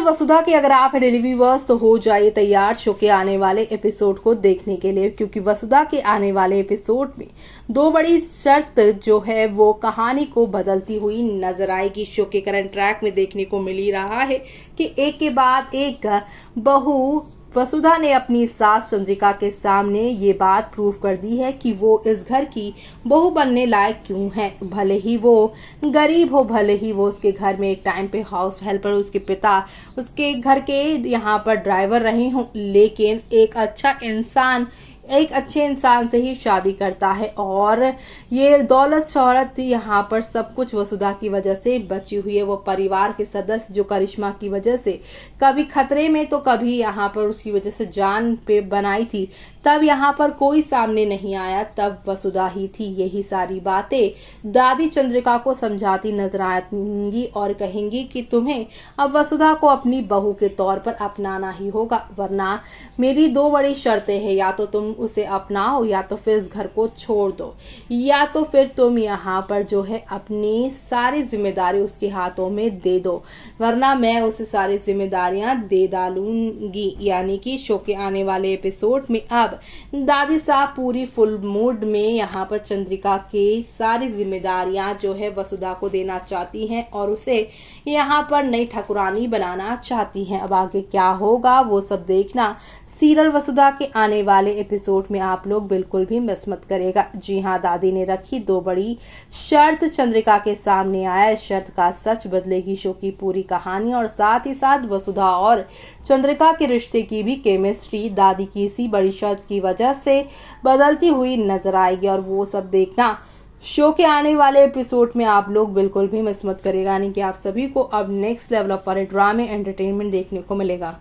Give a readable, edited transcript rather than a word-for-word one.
वसुधा की अगर आप डेली व्यूअर्स तो हो जाइए तैयार शो के आने वाले एपिसोड को देखने के लिए, क्योंकि वसुधा के आने वाले एपिसोड में दो बड़ी शर्त जो है वो कहानी को बदलती हुई नजर आएगी। शो के करंट ट्रैक में देखने को मिल ही रहा है कि एक के बाद एक बहू वसुधा ने अपनी सास चंद्रिका के सामने ये बात प्रूव कर दी है कि वो इस घर की बहू बनने लायक क्यों है। भले ही वो गरीब हो, भले ही वो उसके घर में एक टाइम पे हाउस हेल्पर, उसके पिता उसके घर के यहाँ पर ड्राइवर रहे हों, लेकिन एक अच्छा इंसान एक अच्छे इंसान से ही शादी करता है। और ये दौलत शोहरत यहाँ पर सब कुछ वसुधा की वजह से बची हुई है। वो परिवार के सदस्य जो करिश्मा की वजह से कभी खतरे में तो कभी यहाँ पर उसकी वजह से जान पे बनाई थी, तब यहाँ पर कोई सामने नहीं आया, तब वसुधा ही थी। यही सारी बातें दादी चंद्रिका को समझाती नजर आएंगी और कहेंगी कि तुम्हें अब वसुधा को अपनी बहू के तौर पर अपनाना ही होगा, वरना मेरी दो बड़ी शर्तें हैं, या तो तुम उसे अपनाओ या तो फिर इस घर को छोड़ दो, या तो फिर तुम यहाँ पर जो है अपनी सारी जिम्मेदारी उसके हाथों में दे दो, वरना मैं उसे सारी जिम्मेदारियां दे डालूंगी। यानी कि शो के आने वाले एपिसोड में अब दादी साहब पूरी फुल मूड में यहाँ पर चंद्रिका के सारी जिम्मेदारियां जो है वसुधा को देना चाहती हैं और उसे यहाँ पर नई ठकुरानी बनाना चाहती हैं। अब आगे क्या होगा वो सब देखना सीरियल वसुधा के आने वाले एपिसोड में आप लोग बिल्कुल भी मिस मत करेगा। जी हाँ, दादी ने रखी दो बड़ी शर्त चंद्रिका के सामने आया। इस शर्त का सच बदलेगी शो की पूरी कहानी और साथ ही साथ वसुधा और चंद्रिका के रिश्ते की भी केमिस्ट्री दादी की इसी बड़ी शर्त की वजह से बदलती हुई नजर आएगी। और वो सब देखना शो के आने वाले एपिसोड में आप लोग बिल्कुल भी मिस मत करेगा। यानी कि आप सभी को अब next level of drama entertainment देखने को मिलेगा।